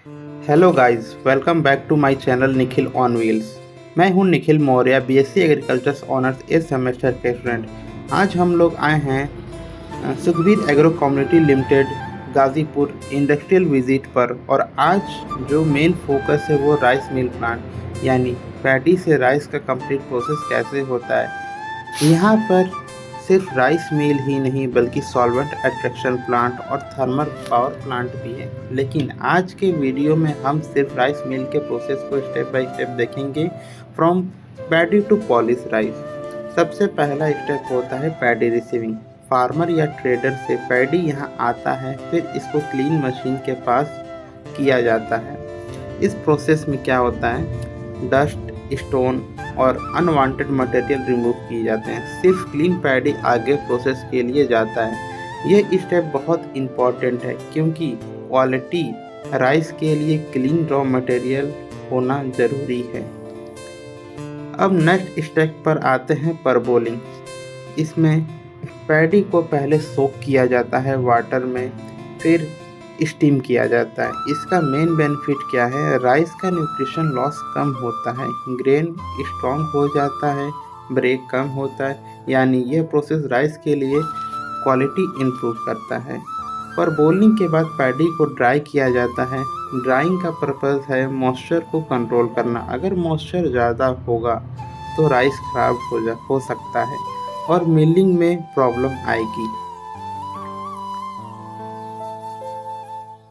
Hello guys, welcome back to my channel Nikhil on wheels. मैं हूं Nikhil Maurya, BSc agriculture honours 8 semester के student. आज हम लोग आए हैं Sukhbir agro community limited Ghazipur industrial visit पर। और आज जो मेन फोकस है वो राइस मिल प्लांट यानी पैडी से राइस का कंप्लीट प्रोसेस कैसे होता है। यहाँ पर सिर्फ राइस मिल ही नहीं बल्कि सॉल्वेंट एक्सट्रैक्शन प्लांट और थर्मल पावर प्लांट भी है। लेकिन आज के वीडियो में हम सिर्फ राइस मिल के प्रोसेस को स्टेप बाय स्टेप देखेंगे, from paddy to polish rice. सबसे पहला स्टेप होता है पैडी रिसीविंग। फार्मर या ट्रेडर से पैडी यहाँ आता है, फिर इसको क्लीन मशीन के पास किया जाता है। इस प्रोसेस में क्या होता है, डस्ट, स्टोन और अनवांटेड मटेरियल रिमूव किए जाते हैं। सिर्फ क्लीन पैडी आगे प्रोसेस के लिए जाता है। यह स्टेप बहुत इम्पॉर्टेंट है क्योंकि क्वालिटी राइस के लिए क्लीन रॉ मटेरियल होना ज़रूरी है। अब नेक्स्ट स्टेप पर आते हैं परबोलिंग। इसमें पैडी को पहले सोक किया जाता है वाटर में, फिर स्टीम किया जाता है। इसका मेन बेनिफिट क्या है, राइस का न्यूट्रिशन लॉस कम होता है, ग्रेन स्ट्रॉन्ग हो जाता है, ब्रेक कम होता है। यानी यह प्रोसेस राइस के लिए क्वालिटी इम्प्रूव करता है। पर बोलिंग के बाद पैडी को ड्राई किया जाता है। ड्राइंग का पर्पज़ है मॉइस्चर को कंट्रोल करना। अगर मॉइस्चर ज़्यादा होगा तो राइस खराब हो सकता है और मिलिंग में प्रॉब्लम आएगी।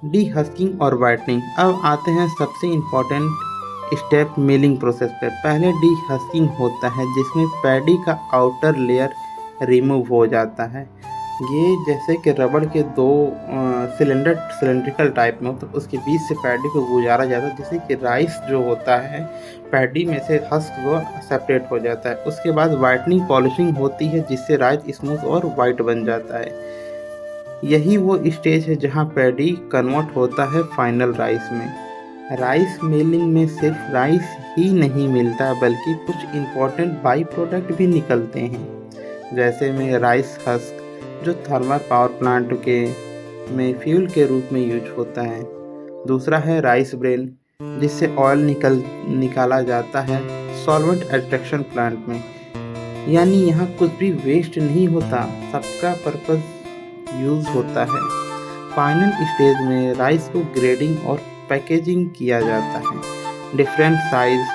डी हस्किंग और वाइटनिंग। अब आते हैं सबसे इम्पॉर्टेंट स्टेप मिलिंग प्रोसेस पे। पहले डी हस्किंग होता है जिसमें पैडी का आउटर लेयर रिमूव हो जाता है। ये जैसे कि रबड़ के दो सिलेंड्रिकल टाइप में हो तो उसके बीच से पैडी को गुजारा जाता है, जिससे कि राइस जो होता है पैडी में से हस्क वो सेपरेट हो जाता है। उसके बाद वाइटनिंग पॉलिशिंग होती है जिससे राइस स्मूथ और वाइट बन जाता है। यही वो स्टेज है जहाँ पैडी कन्वर्ट होता है फाइनल राइस में। राइस मिलिंग में सिर्फ राइस ही नहीं मिलता बल्कि कुछ इम्पोर्टेंट बाई प्रोडक्ट भी निकलते हैं, जैसे में राइस हस्क जो थर्मल पावर प्लांट के में फ्यूल के रूप में यूज होता है। दूसरा है राइस ब्रेन जिससे ऑयल निकाला जाता है सॉल्वेंट एक्सट्रैक्शन प्लांट में। यानी यहाँ कुछ भी वेस्ट नहीं होता, सबका पर्पस यूज होता है। फाइनल स्टेज में राइस को ग्रेडिंग और पैकेजिंग किया जाता है, डिफरेंट साइज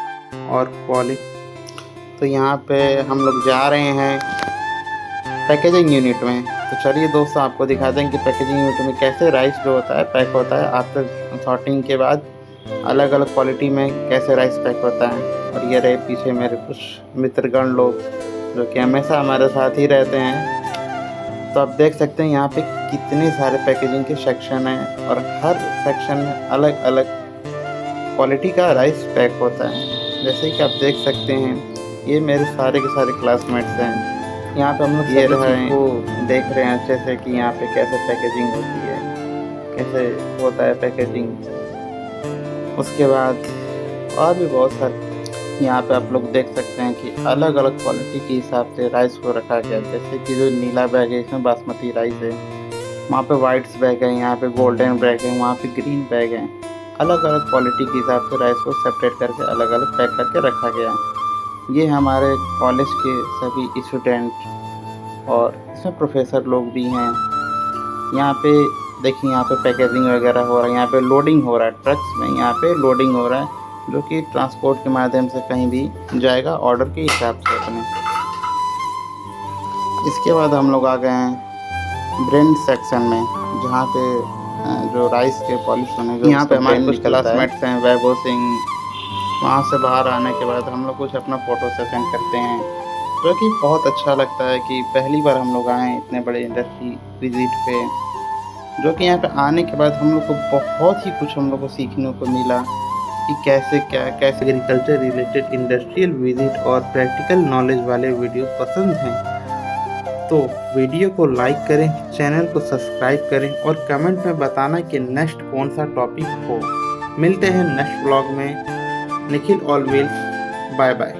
और क्वालिटी। तो यहाँ पे हम लोग जा रहे हैं पैकेजिंग यूनिट में। तो चलिए दोस्तों आपको दिखाते हैं कि पैकेजिंग यूनिट में कैसे राइस जो होता है पैक होता है। आफ्टर सॉर्टिंग के बाद अलग अलग क्वालिटी में कैसे राइस पैक होता है। और ये रहे पीछे मेरे कुछ मित्रगण लोग जो कि हमेशा हमारे साथ ही रहते हैं। तो आप देख सकते हैं यहाँ पे कितने सारे पैकेजिंग के सेक्शन हैं और हर सेक्शन में अलग अलग क्वालिटी का राइस पैक होता है। जैसे कि आप देख सकते हैं ये मेरे सारे के सारे क्लासमेट्स हैं। यहाँ पे हम लोग ये को देख रहे हैं अच्छे से कि यहाँ पे कैसे पैकेजिंग होती है, कैसे होता है पैकेजिंग। उसके बाद और भी बहुत सारे यहाँ पे आप लोग देख सकते हैं कि अलग अलग क्वालिटी के हिसाब से राइस को रखा गया। जैसे कि जो नीला बैग है इसमें बासमती राइस है, वहाँ पे वाइट्स बैग है, यहाँ पे गोल्डन बैग है, वहाँ पे ग्रीन बैग है। अलग अलग क्वालिटी के हिसाब से राइस को सेपरेट करके अलग अलग पैक करके रखा गया। ये हमारे कॉलेज के सभी स्टूडेंट और इसमें प्रोफेसर लोग भी हैं। यहाँ पे देखिए यहाँ पे पैकेजिंग वगैरह हो रहा है, यहाँ पे लोडिंग हो रहा है ट्रक्स में, यहाँ पे लोडिंग हो रहा है जो कि ट्रांसपोर्ट के माध्यम से कहीं भी जाएगा ऑर्डर के हिसाब से अपने। इसके बाद हम लोग आ गए हैं ब्रेन सेक्शन में, जहाँ पे जो राइस के पॉलिश होने के यहाँ पे हमारे कुछ क्लासमेट्स हैं वैभव सिंह। वहाँ से बाहर आने के बाद हम लोग कुछ अपना फ़ोटो सेशन करते हैं, जो कि बहुत अच्छा लगता है कि पहली बार हम लोग आए इतने बड़े इंडस्ट्री विजिट पे। जो कि यहाँ पे आने के बाद हम लोग को बहुत ही कुछ हम लोग को सीखने को मिला कि कैसे एग्रीकल्चर रिलेटेड इंडस्ट्रियल विजिट और प्रैक्टिकल नॉलेज वाले वीडियो पसंद हैं तो वीडियो को लाइक करें, चैनल को सब्सक्राइब करें और कमेंट में बताना कि नेक्स्ट कौन सा टॉपिक हो। मिलते हैं नेक्स्ट ब्लॉग में। Nikhil on wheels, bye bye.